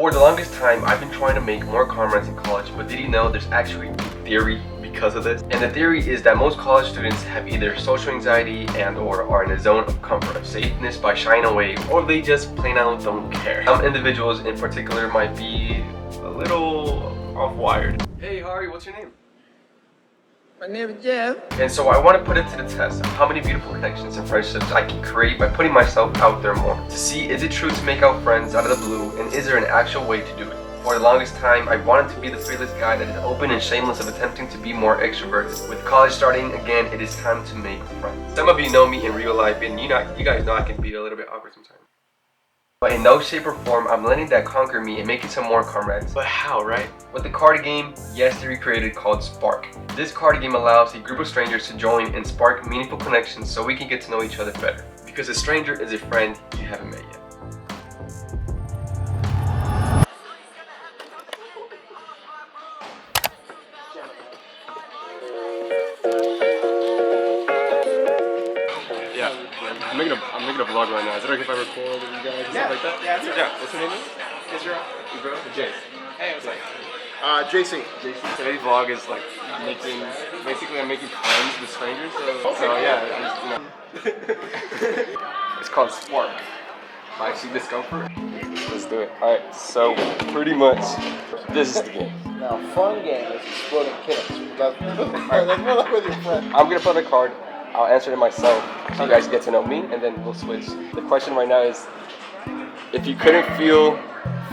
For the longest time, I've been trying to make more comrades in college, but did you know there's actually theory because of this? And the theory is that most college students have either social anxiety and or are in a zone of comfort of safeness by shying away, or they just plain out don't care. Some individuals in particular might be a little off-wired. Hey Hari, what's your name? My name is Jeff. And so I want to put it to the test of how many beautiful connections and friendships I can create by putting myself out there more. To see, is it true to make out friends out of the blue, and is there an actual way to do it? For the longest time, I wanted to be the fearless guy that is open and shameless of attempting to be more extroverted. With college starting again, it is time to make friends. Some of you know me in real life, and you guys know I can be a little bit awkward sometimes. But in no shape or form, I'm letting that conquer me and making some more comrades. But how, right? With the card game Yesterday created called Spark. This card game allows a group of strangers to join and spark meaningful connections so we can get to know each other better. Because a stranger is a friend you haven't met yet. I'm making a vlog right now. Is it okay if I record with you guys and stuff like that? Yeah, that's Yeah. What's your name? Israel. Bro? Jay. Hey, what's up? JC. Today's vlog is like I'm making friends with strangers. So yeah, it's called Spark. I actually discovered. Let's do it. Alright, so pretty much this is the game. Now, fun game is exploding kittens. That's more like with your friend. I'm gonna put a card. I'll answer it myself so you guys get to know me, and then we'll switch. The question right now is, if you couldn't feel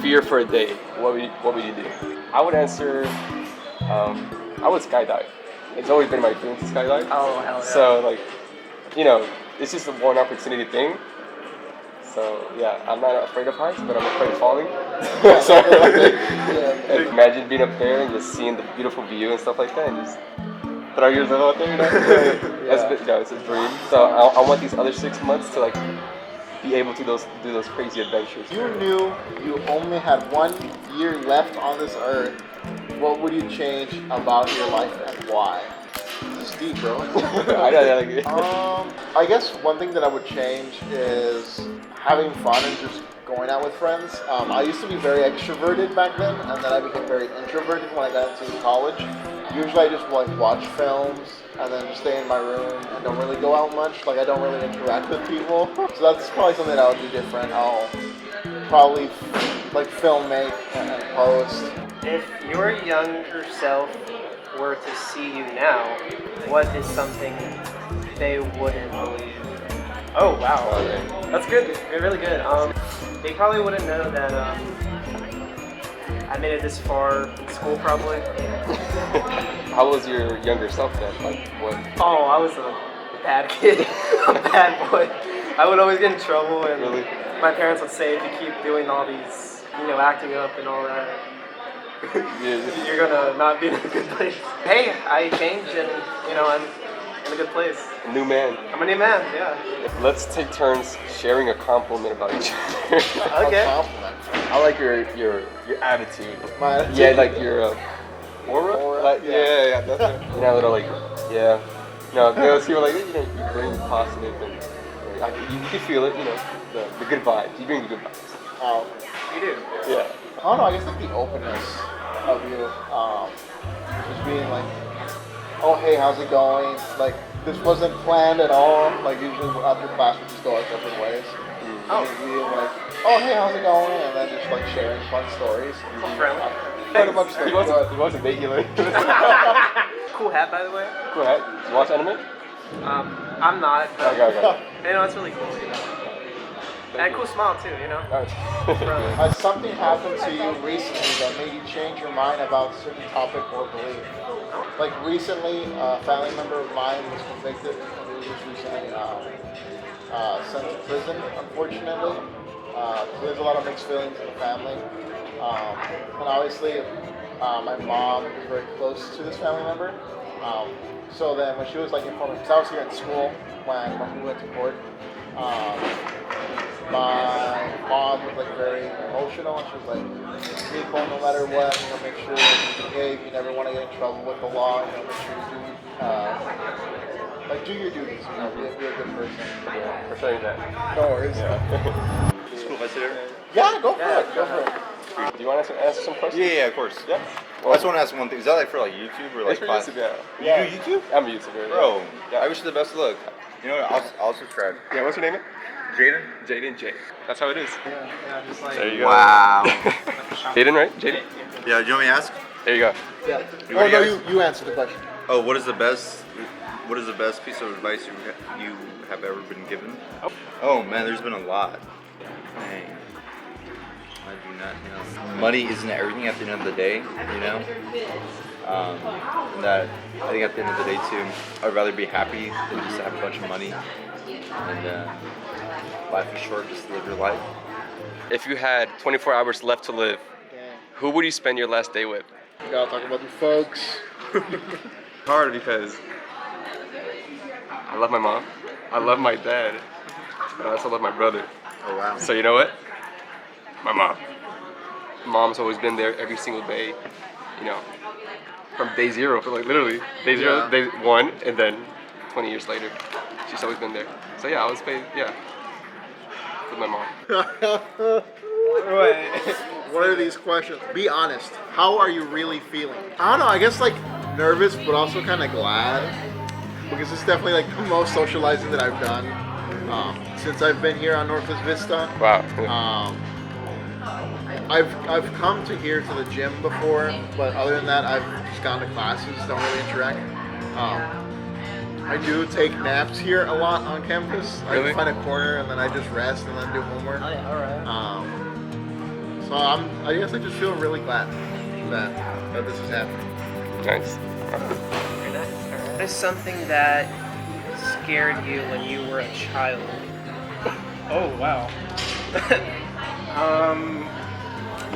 fear for a day, what would you do? I would answer, I would skydive. It's always been my dream to skydive. Oh, hell yeah. So like, you know, it's just a one opportunity thing. So yeah, I'm not afraid of heights, but I'm afraid of falling. So imagine being up there and just seeing the beautiful view and stuff like that, and just throw yourself out there, you know? It's a dream. So I want these other 6 months to like be able to do those crazy adventures. You knew you only had 1 year left on this earth. What would you change about your life and why? This is deep, bro. I know, like, I guess one thing that I would change is having fun and just going out with friends. I used to be very extroverted back then, and then I became very introverted when I got into college. Usually I just like watch films and then just stay in my room and don't really go out much. Like I don't really interact with people. So that's probably something that I would do different. I'll probably like film make and post. If your younger self were to see you now, what is something they wouldn't believe? Oh wow, that's good. Really good. They probably wouldn't know that I made it this far in school, probably. How was your younger self then? Like what? Oh, I was a bad kid, a bad boy. I would always get in trouble, and Really? my parents would say, if you keep doing all these, acting up and all that, Yeah. you're gonna not be in a good place. Hey, I changed, and I'm in a good place. A new man. I'm a new man. Yeah. Let's take turns sharing a compliment about each other. Okay. A compliment. I like your attitude. My attitude. Yeah, like your aura. Aura, Like, yeah. yeah, that's it. You know, a little like, yeah. No, girls feel like you're very positive and you can feel it. The good vibes. You bring the good vibes. Oh, You do. Yeah. I don't know, I guess like the openness of you, just being like, oh hey, how's it going? Like, this wasn't planned at all. Like, usually after class we just go our separate ways. Oh. And being like, oh hey, how's it going? And then just like sharing fun stories. Friendly. Pretty much He wasn't dating you. Cool hat, by the way. Go ahead. You watch anime? I'm not. But, Okay. it's really cool. And a cool smile too. Alright. Has something happened to you recently that made you change your mind about a certain topic or belief? Like recently, a family member of mine was convicted and he was recently sent to prison, unfortunately. So there's a lot of mixed feelings in the family. And obviously, my mom is very close to this family member. So then when she was like informed, because I was here in school when we went to court, my mom was like very emotional, and she was like, Nico, no matter what, make sure you behave, you never want to get in trouble with the law, make sure you do your duties, be a good person. Yeah, for saying that. No worries. Yeah. Yeah, go for it. Do you want to answer some questions? Yeah, of course. Yeah. Well, I just want to ask one thing. Is that like for like YouTube or like It's for class? YouTube, yeah. You do YouTube? I'm a YouTuber. Bro, Yeah. I wish you the best of luck. You know what? I'll subscribe. Yeah, what's your name? Jayden? Jayden J. That's how it is. Yeah, just like. There you go. Wow. Jayden, right? Jayden? Yeah, do you want me to ask? There you go. Yeah. You Oh already no, asked? you answered the question. Oh, what is the best piece of advice you have ever been given? Oh man, there's been a lot. Dang. I do not know. Money isn't everything at the end of the day, you know? And that I think at the end of the day too, I'd rather be happy than just have a bunch of money. And life is short, just live your life. If you had 24 hours left to live, Yeah. who would you spend your last day with? You gotta talk about the folks. Hard because I love my mom, I love my dad, but I also love my brother. Oh wow. So you know what? My mom. Mom's always been there every single day, you know, from day zero, for like literally day zero, Yeah. day one, and then 20 years later, she's always been there. So yeah, I would say with my mom. What are these questions? Be honest. How are you really feeling? I don't know. I guess like nervous, but also kind of glad because it's definitely like the most socializing that I've done since I've been here on Northwest Vista. Wow. I've come to here to the gym before, but other than that, I've just gone to classes. Don't really interact. I do take naps here a lot on campus. Really? I find a corner and then I just rest and then do homework. Oh yeah, all right. So I guess I just feel really glad that this is happening. Nice. What is something that scared you when you were a child? Oh wow.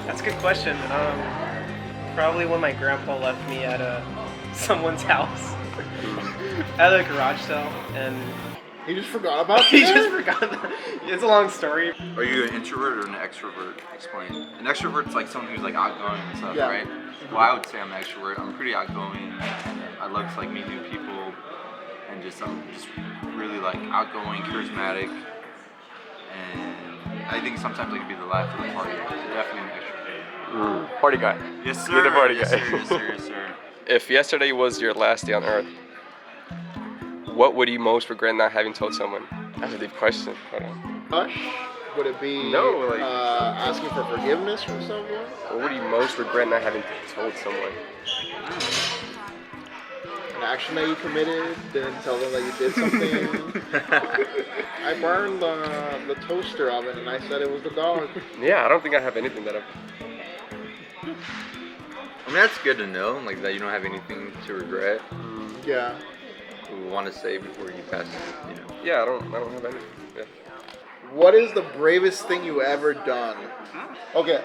That's a good question. Probably when my grandpa left me at someone's house at a garage sale, and He just forgot about he you? just forgot. It's a long story. Are you an introvert or an extrovert? Explain. An extrovert's like someone who's like outgoing and stuff, Yeah. right? Well, I would say I'm an extrovert. I'm pretty outgoing. I love to like meet new people, and I'm just really like outgoing, charismatic, and I think sometimes I can be the life of the party. So definitely an extrovert. Party guy. Yes, sir. You're the party yes, guy. Sir. Yes, sir. Yes, sir. If yesterday was your last day on Earth, what would you most regret not having told someone? That's a deep question. Hold on. Hush? Would it be No, like- asking for forgiveness from someone? What would you most regret not having told someone? An action that you committed, didn't tell them that you did something. I burned the toaster oven and I said it was the dog. Yeah, I don't think I have anything that I've... I mean, that's good to know, like that you don't have anything to regret. Yeah. We want to say before you pass, you know. Yeah, I don't have anything. Yeah. What is the bravest thing you ever done? Okay,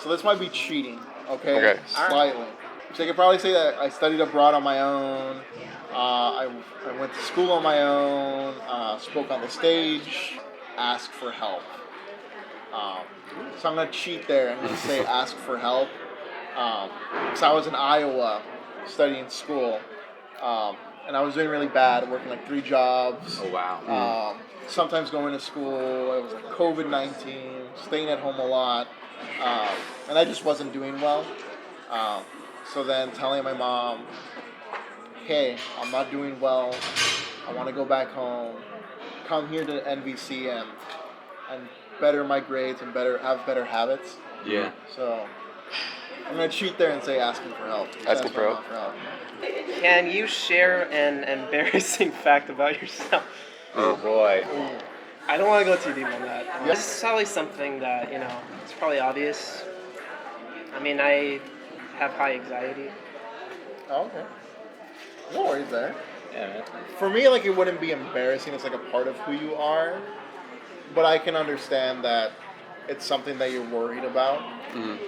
so this might be cheating, okay? Okay. Slightly. So I could probably say that I studied abroad on my own. I went to school on my own. Spoke on the stage. Asked for help. So I'm gonna cheat there. I'm gonna say ask for help. Because I was in Iowa studying school, and I was doing really bad, working like 3 jobs. Oh wow. Sometimes going to school. It was like COVID-19, staying at home a lot, and I just wasn't doing well. So then telling my mom, hey, I'm not doing well. I want to go back home. Come here to NVC and better my grades and have better habits. Yeah. So I'm gonna cheat there and say asking for help. Asking for Ask my mom Can you share an embarrassing fact about yourself? Oh boy. I don't want to go too deep on that. Yeah. This is probably something that, it's probably obvious. I mean, I have high anxiety. Oh, okay. No worries there. Yeah, man. For me, like, it wouldn't be embarrassing. It's like a part of who you are. But I can understand that it's something that you're worried about. And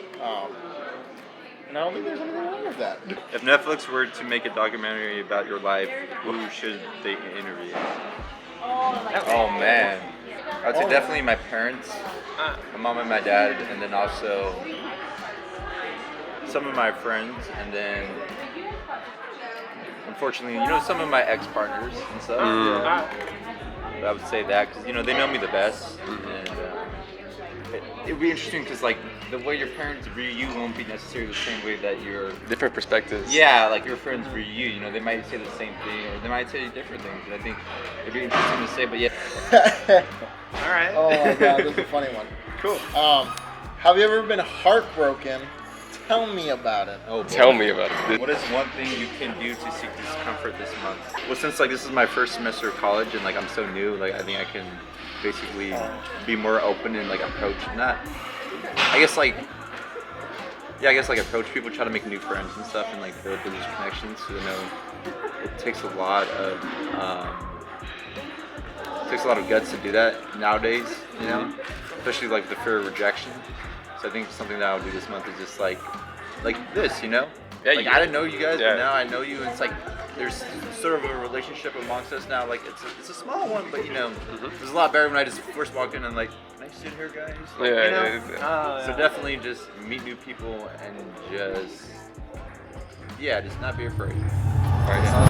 I don't think there's anything wrong with that. If Netflix were to make a documentary about your life, who should they interview? Oh man, I'd say definitely my parents, my mom and my dad, and then also some of my friends, and then unfortunately, some of my ex-partners and stuff. But I would say that because they know me the best, and it'd be interesting because like the way your parents view you won't be necessarily the same way that your Different perspectives. yeah, like your friends view you. You know, they might say the same thing or they might say different things. And I think it'd be interesting to say, but yeah. All right. Oh my god, this is a funny one. Cool. Have you ever been heartbroken? Tell me about it. Oh, boy. Tell me about it. What is one thing you can do to seek discomfort this month? Well, since like this is my first semester of college and like I'm so new, like I think I can basically be more open and like approach not. I guess like approach people, try to make new friends and stuff, and like build those connections. So you know, it takes a lot of guts to do that nowadays. You know, especially like the fear of rejection. So I think something that I'll do this month is just like this, you know? Yeah, like I didn't know you guys, yeah. but now I know you. And it's like there's sort of a relationship amongst us now. Like it's a small one, but you know, it was a lot better when I just first walked in and like, nice to sit here, guys. Like, Yeah, you know? yeah. So definitely just meet new people and just not be afraid. Alright,